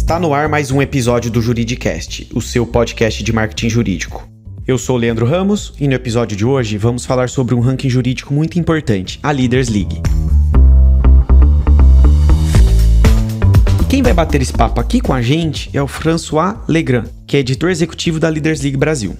Está no ar mais um episódio do Juridicast, o seu podcast de marketing jurídico. Eu sou o Leandro Ramos e no episódio de hoje vamos falar sobre um ranking jurídico muito importante, a Leaders League. E quem vai bater esse papo aqui com a gente é o François Legrand, que é editor executivo da Leaders League Brasil.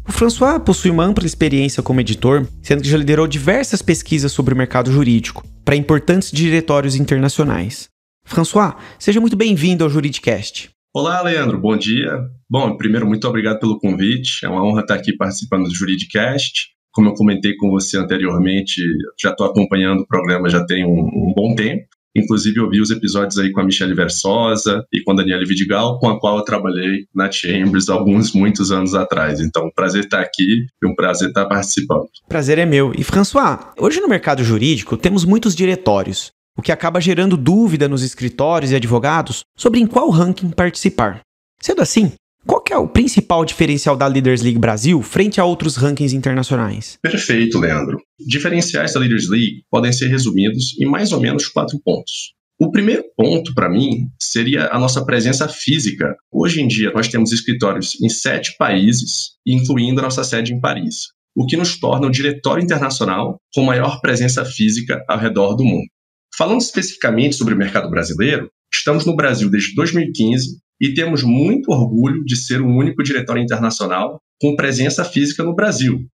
O François possui uma ampla experiência como editor, sendo que já liderou diversas pesquisas sobre o mercado jurídico para importantes diretórios internacionais. François, seja muito bem-vindo ao Juridicast. Olá, Leandro, bom dia. Bom, primeiro, muito obrigado pelo convite. É uma honra estar aqui participando do Juridicast. Como eu comentei com você anteriormente, já estou acompanhando o programa já tem um bom tempo. Inclusive, eu vi os episódios aí com a Michele Versosa e com a Daniela Vidigal, com a qual eu trabalhei na Chambers muitos anos atrás. Então, um prazer estar aqui e um prazer estar participando. Prazer é meu. E, François, hoje no mercado jurídico temos muitos diretórios, o que acaba gerando dúvida nos escritórios e advogados sobre em qual ranking participar. Sendo assim, qual que é o principal diferencial da Leaders League Brasil frente a outros rankings internacionais? Perfeito, Leandro. Diferenciais da Leaders League podem ser resumidos em mais ou menos 4 pontos. O primeiro ponto, para mim, seria a nossa presença física. Hoje em dia, nós temos escritórios em 7 países, incluindo a nossa sede em Paris, o que nos torna o diretório internacional com maior presença física ao redor do mundo. Falando especificamente sobre o mercado brasileiro, estamos no Brasil desde 2015 e temos muito orgulho de ser o único diretório internacional com presença física no Brasil.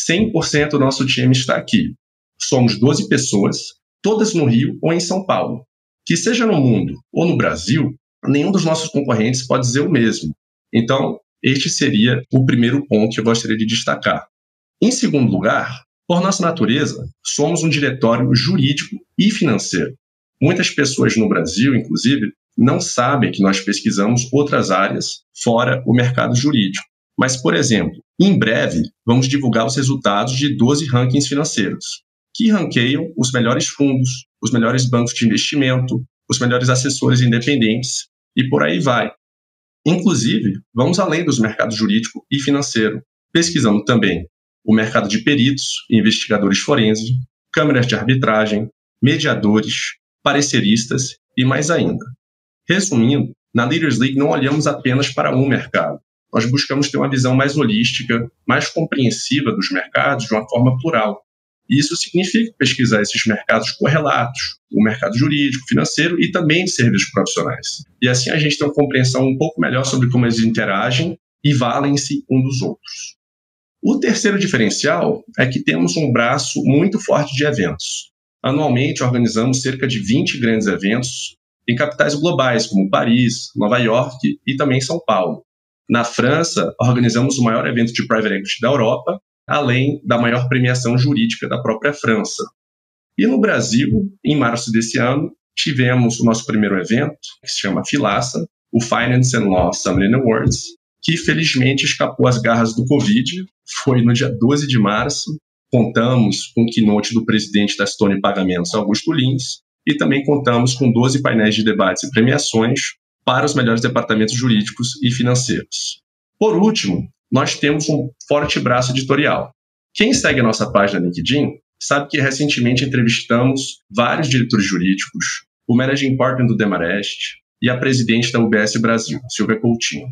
100% do nosso time está aqui. Somos 12 pessoas, todas no Rio ou em São Paulo. Que seja no mundo ou no Brasil, nenhum dos nossos concorrentes pode dizer o mesmo. Então, este seria o primeiro ponto que eu gostaria de destacar. Em segundo lugar, por nossa natureza, somos um diretório jurídico e financeiro. Muitas pessoas no Brasil, inclusive, não sabem que nós pesquisamos outras áreas fora o mercado jurídico. Mas, por exemplo, em breve, vamos divulgar os resultados de 12 rankings financeiros, que ranqueiam os melhores fundos, os melhores bancos de investimento, os melhores assessores independentes e por aí vai. Inclusive, vamos além dos mercados jurídico e financeiro, pesquisando também o mercado de peritos e investigadores forenses, câmaras de arbitragem, mediadores, pareceristas e mais ainda. Resumindo, na Leaders League não olhamos apenas para um mercado. Nós buscamos ter uma visão mais holística, mais compreensiva dos mercados de uma forma plural. E isso significa pesquisar esses mercados correlatos, o mercado jurídico, financeiro e também de serviços profissionais. E assim a gente tem uma compreensão um pouco melhor sobre como eles interagem e valem-se um dos outros. O terceiro diferencial é que temos um braço muito forte de eventos. Anualmente, organizamos cerca de 20 grandes eventos em capitais globais, como Paris, Nova York e também São Paulo. Na França, organizamos o maior evento de private equity da Europa, além da maior premiação jurídica da própria França. E no Brasil, em março desse ano, tivemos o nosso primeiro evento, que se chama FILASA, o Finance and Law Summit and Awards, que felizmente escapou às garras do Covid. Foi no dia 12 de março. Contamos com o keynote do presidente da Stone Pagamentos, Augusto Lins, e também contamos com 12 painéis de debates e premiações para os melhores departamentos jurídicos e financeiros. Por último, nós temos um forte braço editorial. Quem segue a nossa página no LinkedIn sabe que recentemente entrevistamos vários diretores jurídicos, o Managing Partner do Demarest e a presidente da UBS Brasil, Silvia Coutinho.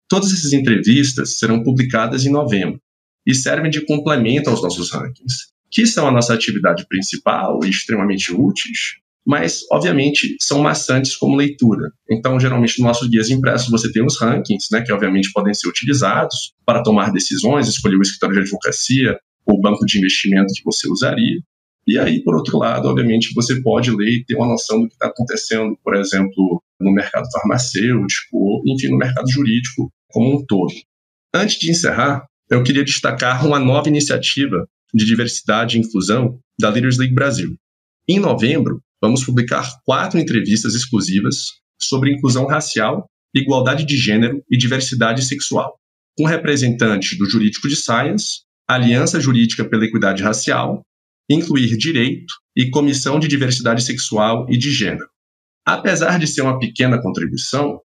Todas essas entrevistas serão publicadas em novembro e servem de complemento aos nossos rankings, que são a nossa atividade principal e extremamente úteis, mas, obviamente, são maçantes como leitura. Então, geralmente, nos nossos guias impressos você tem os rankings, que obviamente podem ser utilizados para tomar decisões, escolher o escritório de advocacia ou o banco de investimento que você usaria. E aí, por outro lado, obviamente, você pode ler e ter uma noção do que está acontecendo, por exemplo, no mercado farmacêutico, ou, enfim, no mercado jurídico como um todo. Antes de encerrar, eu queria destacar uma nova iniciativa de diversidade e inclusão da Leaders League Brasil. Em novembro, vamos publicar 4 entrevistas exclusivas sobre inclusão racial, igualdade de gênero e diversidade sexual, com representantes do Jurídico de Science, Aliança Jurídica pela Equidade Racial, Incluir Direito e Comissão de Diversidade Sexual e de Gênero. Apesar de ser uma pequena contribuição,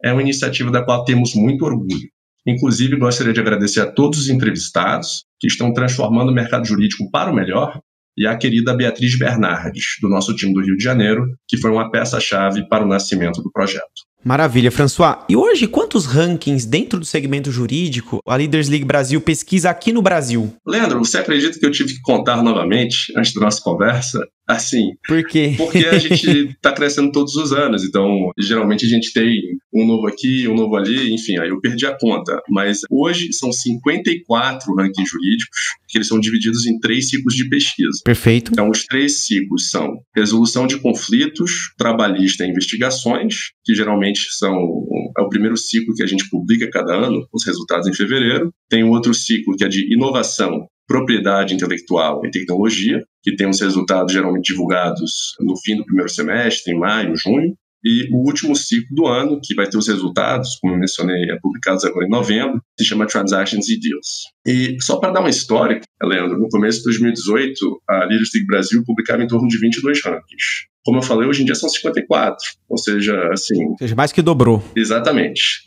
é uma iniciativa da qual temos muito orgulho. Inclusive, gostaria de agradecer a todos os entrevistados que estão transformando o mercado jurídico para o melhor e a querida Beatriz Bernardes, do nosso time do Rio de Janeiro, que foi uma peça-chave para o nascimento do projeto. Maravilha, François. E hoje, quantos rankings dentro do segmento jurídico a Leaders League Brasil pesquisa aqui no Brasil? Leandro, você acredita que eu tive que contar novamente antes da nossa conversa? Assim, por quê? Porque a gente está crescendo todos os anos, então geralmente a gente tem um novo aqui, um novo ali, enfim, aí eu perdi a conta. Mas hoje são 54 rankings jurídicos, que eles são divididos em 3 ciclos de pesquisa. Perfeito. Então, os 3 ciclos são resolução de conflitos, trabalhista e investigações, que geralmente é o primeiro ciclo que a gente publica cada ano, os resultados em fevereiro. Tem outro ciclo que é de inovação, propriedade intelectual e tecnologia, que tem os resultados geralmente divulgados no fim do primeiro semestre, em maio, junho. E o último ciclo do ano, que vai ter os resultados, como eu mencionei, publicados agora em novembro, se chama Transactions e Deals. E só para dar uma história, Leandro, no começo de 2018, a Leaders League Brasil publicava em torno de 22 rankings. Como eu falei, hoje em dia são 54, ou seja, assim... Ou seja, mais que dobrou. Exatamente.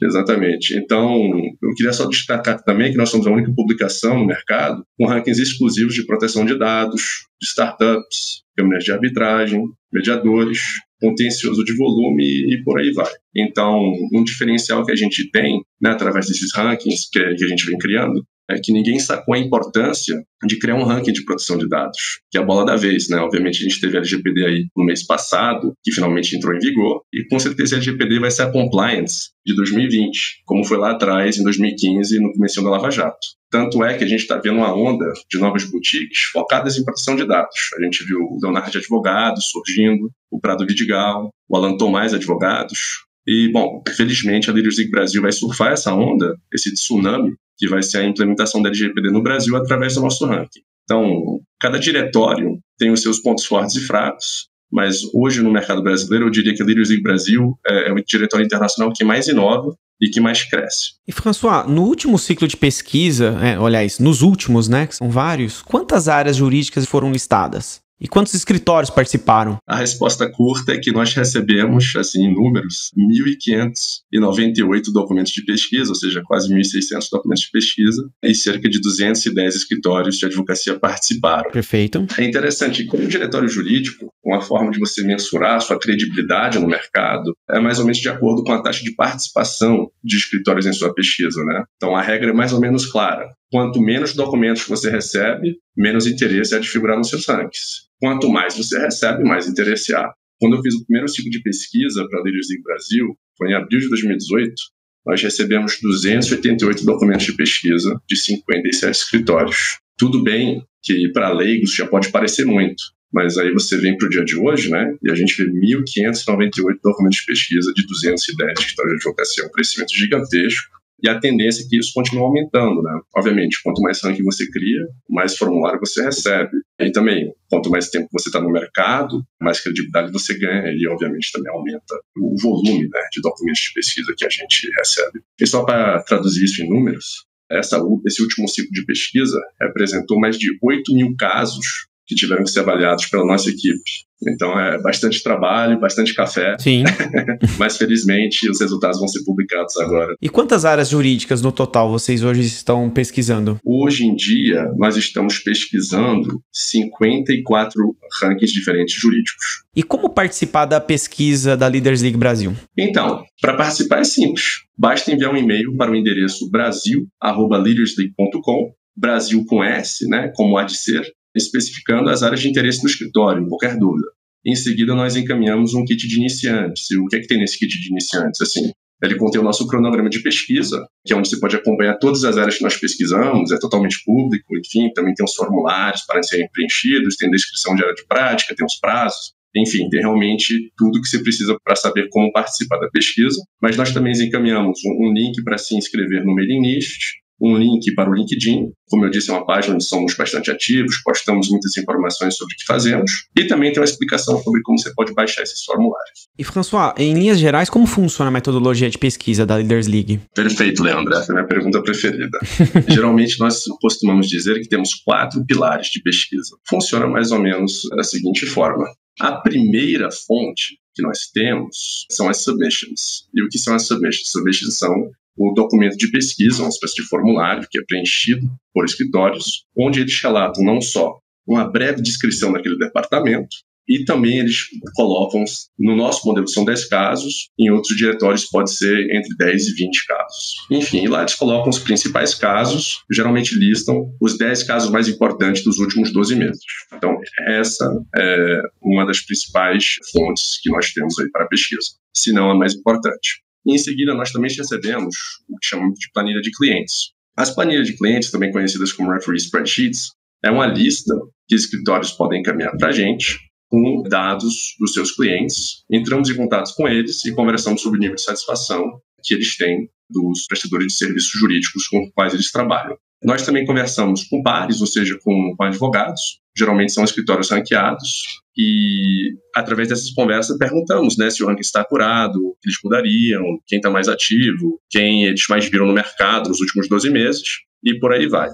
Então, eu queria só destacar também que nós somos a única publicação no mercado com rankings exclusivos de proteção de dados, de startups, câmeras de arbitragem, mediadores, contencioso de volume e por aí vai. Então, um diferencial que a gente tem, né, através desses rankings que a gente vem criando, é que ninguém sacou a importância de criar um ranking de proteção de dados, que é a bola da vez, né? Obviamente a gente teve a LGPD aí no mês passado, que finalmente entrou em vigor, e com certeza a LGPD vai ser a compliance de 2020, como foi lá atrás, em 2015, no começo da Lava Jato. Tanto é que a gente está vendo uma onda de novas boutiques focadas em proteção de dados. A gente viu o Leonardo Advogados surgindo, o Prado Vidigal, o Alan Tomás Advogados. E, bom, felizmente a Leaders League Brasil vai surfar essa onda, esse tsunami, que vai ser a implementação da LGPD no Brasil através do nosso ranking. Então, cada diretório tem os seus pontos fortes e fracos, mas hoje no mercado brasileiro eu diria que a Leaders League Brasil é o diretório internacional que mais inova e que mais cresce. E François, no último ciclo de pesquisa, aliás, nos últimos, né, que são vários, quantas áreas jurídicas foram listadas? E quantos escritórios participaram? A resposta curta é que nós recebemos, assim, em números, 1.598 documentos de pesquisa, ou seja, quase 1.600 documentos de pesquisa, e cerca de 210 escritórios de advocacia participaram. Perfeito. É interessante, como diretório jurídico, uma forma de você mensurar a sua credibilidade no mercado é mais ou menos de acordo com a taxa de participação de escritórios em sua pesquisa, né? Então, a regra é mais ou menos clara. Quanto menos documentos você recebe, menos interesse há de figurar nos seus rankings. Quanto mais você recebe, mais interesse há. Quando eu fiz o primeiro ciclo de pesquisa para a Leaders League Brasil, foi em abril de 2018, nós recebemos 288 documentos de pesquisa de 57 escritórios. Tudo bem que para leigos já pode parecer muito, mas aí você vem para o dia de hoje, né, e a gente vê 1.598 documentos de pesquisa de 210 escritórios de advocacia, um crescimento gigantesco. E a tendência é que isso continue aumentando, né? Obviamente, quanto mais ranking você cria, mais formulário você recebe. E também, quanto mais tempo você está no mercado, mais credibilidade você ganha e, obviamente, também aumenta o volume, né, de documentos de pesquisa que a gente recebe. E só para traduzir isso em números, esse último ciclo de pesquisa representou mais de 8 mil casos que tiveram que ser avaliados pela nossa equipe. Então é bastante trabalho, bastante café. Sim. Mas felizmente os resultados vão ser publicados agora. E quantas áreas jurídicas no total vocês hoje estão pesquisando? Hoje em dia nós estamos pesquisando 54 rankings diferentes jurídicos. E como participar da pesquisa da Leaders League Brasil? Então, para participar é simples. Basta enviar um e-mail para o endereço brasil@leadersleague.com, Brasil com S, né, como há de ser, especificando as áreas de interesse do escritório, qualquer dúvida. Em seguida, nós encaminhamos um kit de iniciantes. E o que é que tem nesse kit de iniciantes? Assim, ele contém o nosso cronograma de pesquisa, que é onde você pode acompanhar todas as áreas que nós pesquisamos, é totalmente público, enfim, também tem os formulários para serem preenchidos, tem descrição de área de prática, tem os prazos, enfim, tem realmente tudo que você precisa para saber como participar da pesquisa. Mas nós também encaminhamos um link para se inscrever no mailing list, um link para o LinkedIn. Como eu disse, é uma página onde somos bastante ativos, postamos muitas informações sobre o que fazemos e também tem uma explicação sobre como você pode baixar esses formulários. E François, em linhas gerais, como funciona a metodologia de pesquisa da Leaders League? Perfeito, Leandro. Essa é a minha pergunta preferida. Geralmente nós costumamos dizer que temos 4 pilares de pesquisa. Funciona mais ou menos da seguinte forma. A primeira fonte que nós temos são as submissions. E o que são as submissions? Submissions são o documento de pesquisa, uma espécie de formulário que é preenchido por escritórios, onde eles relatam não só uma breve descrição daquele departamento, E também eles colocam, no nosso modelo são 10 casos, em outros diretórios pode ser entre 10 e 20 casos. Enfim, lá eles colocam os principais casos, geralmente listam os 10 casos mais importantes dos últimos 12 meses. Então, essa é uma das principais fontes que nós temos aí para a pesquisa, se não a mais importante. E em seguida, nós também recebemos o que chamamos de planilha de clientes. As planilhas de clientes, também conhecidas como referee spreadsheets, é uma lista que escritórios podem encaminhar para a gente com dados dos seus clientes. Entramos em contato com eles e conversamos sobre o nível de satisfação que eles têm dos prestadores de serviços jurídicos com os quais eles trabalham. Nós também conversamos com pares, ou seja, com advogados, geralmente são escritórios ranqueados, e através dessas conversas perguntamos, né, se o ranking está acurado, o que eles mudariam, quem está mais ativo, quem eles mais viram no mercado nos últimos 12 meses, e por aí vai.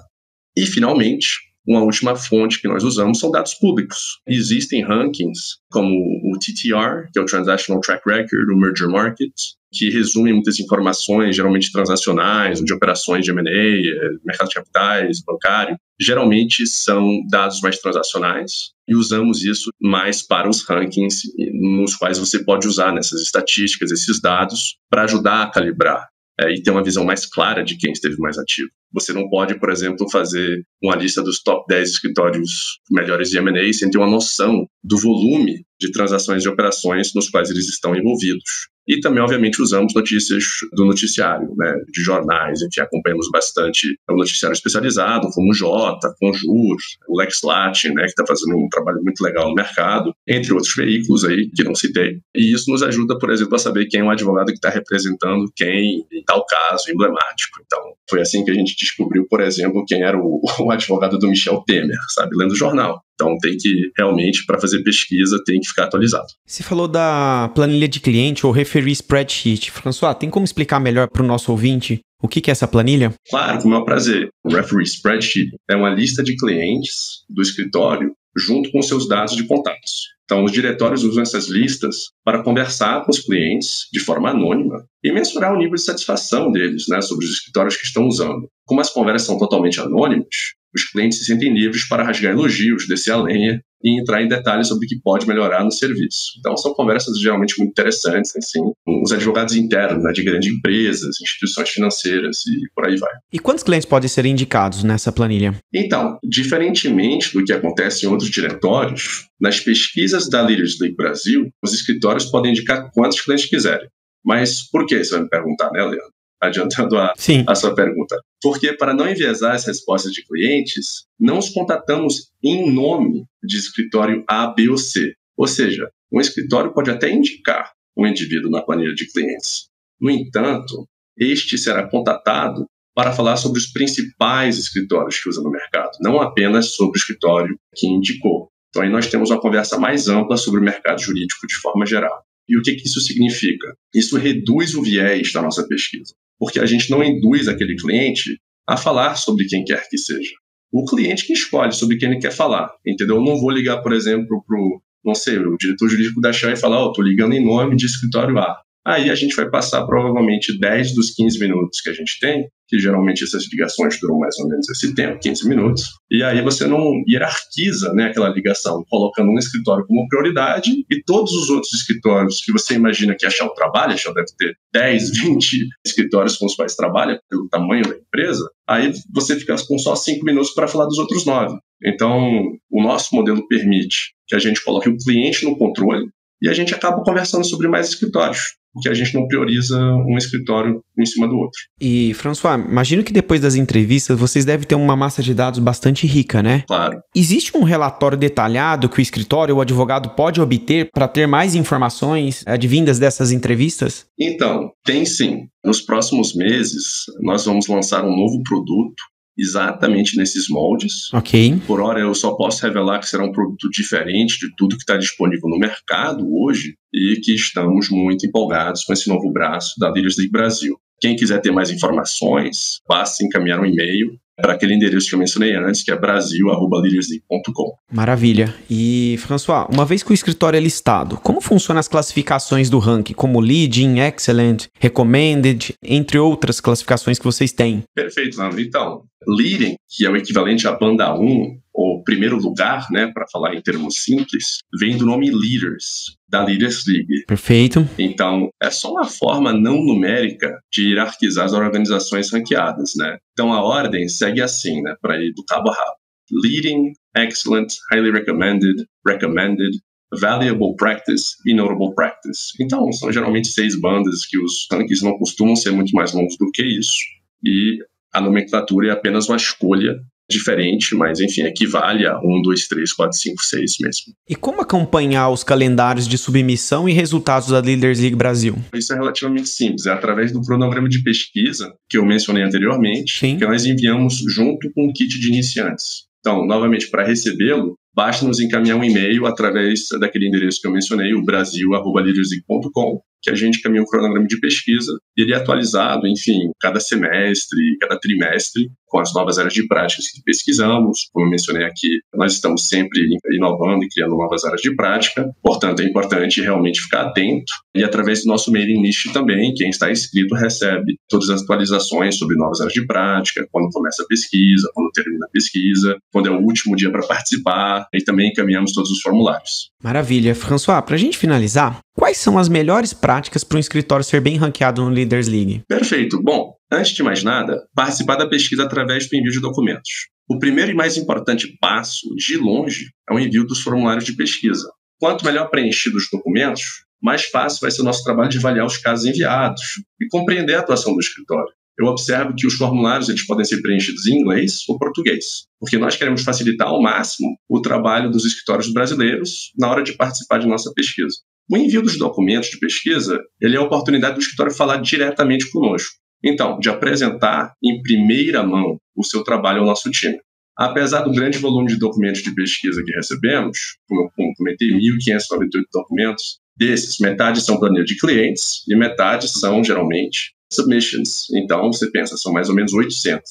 E, finalmente, uma última fonte que nós usamos são dados públicos. Existem rankings como o TTR, que é o Transactional Track Record, o Merger Market, que resumem muitas informações, geralmente transacionais, de operações de M&A, mercado de capitais, bancário. Geralmente são dados mais transacionais e usamos isso mais para os rankings nos quais você pode usar nessas estatísticas, esses dados, para ajudar a calibrar e ter uma visão mais clara de quem esteve mais ativo. Você não pode, por exemplo, fazer uma lista dos top 10 escritórios melhores de M&A sem ter uma noção do volume de transações e operações nos quais eles estão envolvidos. E também, obviamente, usamos notícias do noticiário, né, de jornais, enfim, acompanhamos bastante o noticiário especializado, como o Jota, Conjur, o Lex Latin, né, que está fazendo um trabalho muito legal no mercado, entre outros veículos aí que não citei. E isso nos ajuda, por exemplo, a saber quem é o advogado que está representando quem em tal caso emblemático. Então, foi assim que a gente descobriu, por exemplo, quem era o advogado do Michel Temer, sabe, lendo o jornal. Então, tem que, realmente, para fazer pesquisa, tem que ficar atualizado. Você falou da planilha de cliente ou referee spreadsheet. François, tem como explicar melhor para o nosso ouvinte o que é essa planilha? Claro, com o maior prazer. O referee spreadsheet é uma lista de clientes do escritório junto com seus dados de contatos. Então, os diretórios usam essas listas para conversar com os clientes de forma anônima e mensurar o nível de satisfação deles, né, sobre os escritórios que estão usando. Como as conversas são totalmente anônimas, os clientes se sentem livres para rasgar elogios, descer a lenha e entrar em detalhes sobre o que pode melhorar no serviço. Então, são conversas geralmente muito interessantes, assim, com os advogados internos, né, de grandes empresas, instituições financeiras e por aí vai. E quantos clientes podem ser indicados nessa planilha? Então, diferentemente do que acontece em outros diretórios, nas pesquisas da Leaders League Brasil, os escritórios podem indicar quantos clientes quiserem. Mas por que? Você vai me perguntar, né, Leandro? Adiantando a sua pergunta. Porque, para não enviesar as respostas de clientes, não os contatamos em nome de escritório A, B ou C. Ou seja, um escritório pode até indicar um indivíduo na planilha de clientes. No entanto, este será contatado para falar sobre os principais escritórios que usa no mercado, não apenas sobre o escritório que indicou. Então, aí nós temos uma conversa mais ampla sobre o mercado jurídico de forma geral. E o que isso significa? Isso reduz o viés da nossa pesquisa, porque a gente não induz aquele cliente a falar sobre quem quer que seja. O cliente que escolhe sobre quem ele quer falar, entendeu? Eu não vou ligar, por exemplo, para o diretor jurídico da Shell e falar, estou ligando em nome de escritório A. Aí a gente vai passar provavelmente 10 dos 15 minutos que a gente tem, que geralmente essas ligações duram mais ou menos esse tempo, 15 minutos, e aí você não hierarquiza, né, aquela ligação, colocando um escritório como prioridade e todos os outros escritórios que você imagina que a Shell trabalha, a Shell deve ter 10, 20 escritórios com os quais trabalha, pelo tamanho da empresa, aí você fica com só 5 minutos para falar dos outros 9. Então, o nosso modelo permite que a gente coloque o cliente no controle e a gente acaba conversando sobre mais escritórios, porque a gente não prioriza um escritório em cima do outro. E, François, imagino que depois das entrevistas vocês devem ter uma massa de dados bastante rica, né? Claro. Existe um relatório detalhado que o escritório ou o advogado pode obter para ter mais informações advindas dessas entrevistas? Então, tem sim. Nos próximos meses, nós vamos lançar um novo produto exatamente nesses moldes. Ok. Por hora, eu só posso revelar que será um produto diferente de tudo que está disponível no mercado hoje e que estamos muito empolgados com esse novo braço da Leaders League Brasil. Quem quiser ter mais informações, basta encaminhar um e-mail para aquele endereço que eu mencionei antes, que é brasil@leadersleague.com. Maravilha. E, François, uma vez que o escritório é listado, como funcionam as classificações do ranking, como Leading, Excellent, Recommended, entre outras classificações que vocês têm? Perfeito, Leandro. Então, Leading, que é o equivalente à banda 1, o primeiro lugar, né, para falar em termos simples, vem do nome Leaders, da Leaders League. Perfeito. Então, é só uma forma não numérica de hierarquizar as organizações ranqueadas, né? Então, a ordem segue assim, né, para ir do cabo a rabo. Leading, Excellent, Highly Recommended, Recommended, Valuable Practice e Notable Practice. Então, são geralmente 6 bandas que os rankings não costumam ser muito mais longos do que isso. E a nomenclatura é apenas uma escolha diferente, mas enfim, equivale a 1, 2, 3, 4, 5, 6 mesmo. E como acompanhar os calendários de submissão e resultados da Leaders League Brasil? Isso é relativamente simples, é através do cronograma de pesquisa que eu mencionei anteriormente, Sim. que nós enviamos junto com o kit de iniciantes. Então, novamente, para recebê-lo, basta nos encaminhar um e-mail através daquele endereço que eu mencionei, o brasil@leadersleague.com, que a gente encaminha um cronograma de pesquisa, e ele é atualizado, enfim, cada semestre, cada trimestre, com as novas áreas de práticas que pesquisamos. Como eu mencionei aqui, nós estamos sempre inovando e criando novas áreas de prática, portanto, é importante realmente ficar atento. E através do nosso mailing list também, quem está inscrito recebe todas as atualizações sobre novas áreas de prática, quando começa a pesquisa, quando termina a pesquisa, quando é o último dia para participar, e também encaminhamos todos os formulários. Maravilha. François, para a gente finalizar, quais são as melhores práticas para um escritório ser bem ranqueado no Leaders League? Perfeito. Bom, antes de mais nada, participar da pesquisa através do envio de documentos. O primeiro e mais importante passo, de longe, é o envio dos formulários de pesquisa. Quanto melhor preenchidos os documentos, mais fácil vai ser o nosso trabalho de avaliar os casos enviados e compreender a atuação do escritório. Eu observo que os formulários eles podem ser preenchidos em inglês ou português, porque nós queremos facilitar ao máximo o trabalho dos escritórios brasileiros na hora de participar de nossa pesquisa. O envio dos documentos de pesquisa ele é a oportunidade do escritório falar diretamente conosco. Então, de apresentar em primeira mão o seu trabalho ao nosso time. Apesar do grande volume de documentos de pesquisa que recebemos, como eu comentei, 1.598 documentos, desses, metade são planilha de clientes e metade são, geralmente, submissions. Então, você pensa, são mais ou menos 800.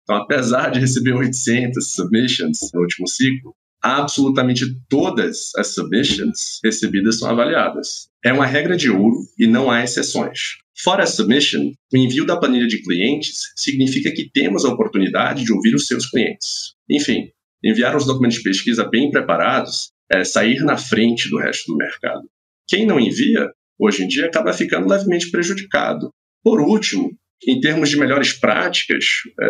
Então, apesar de receber 800 submissions no último ciclo, absolutamente todas as submissions recebidas são avaliadas. É uma regra de ouro e não há exceções. Fora a submission, o envio da planilha de clientes significa que temos a oportunidade de ouvir os seus clientes. Enfim, enviar os documentos de pesquisa bem preparados é sair na frente do resto do mercado. Quem não envia, hoje em dia, acaba ficando levemente prejudicado. Por último, em termos de melhores práticas,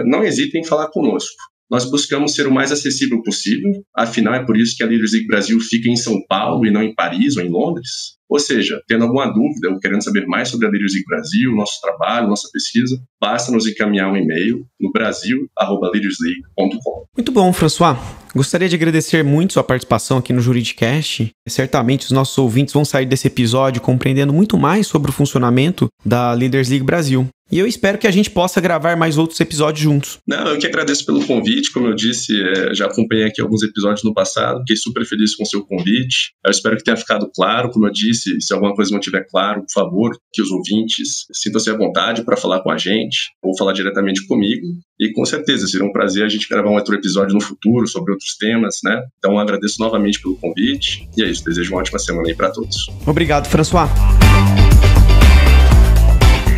não hesitem em falar conosco. Nós buscamos ser o mais acessível possível, afinal é por isso que a Leaders League Brasil fica em São Paulo e não em Paris ou em Londres. Ou seja, tendo alguma dúvida ou querendo saber mais sobre a Leaders League Brasil, nosso trabalho, nossa pesquisa, basta nos encaminhar um e-mail no brasil@leadersleague.com. Muito bom, François. Gostaria de agradecer muito sua participação aqui no Juridicast. Certamente os nossos ouvintes vão sair desse episódio compreendendo muito mais sobre o funcionamento da Leaders League Brasil. E eu espero que a gente possa gravar mais outros episódios juntos. Não, eu que agradeço pelo convite. Como eu disse, já acompanhei aqui alguns episódios no passado. Fiquei super feliz com o seu convite. Eu espero que tenha ficado claro. Como eu disse, se alguma coisa não estiver claro, por favor, que os ouvintes sintam-se à vontade para falar com a gente ou falar diretamente comigo. E com certeza, será um prazer a gente gravar um outro episódio no futuro sobre outros temas, né? Então, eu agradeço novamente pelo convite. E é isso, desejo uma ótima semana aí para todos. Obrigado, François.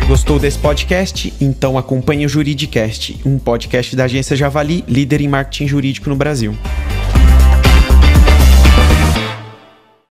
Gostou desse podcast? Então acompanhe o Juridicast, um podcast da agência Javali, líder em marketing jurídico no Brasil.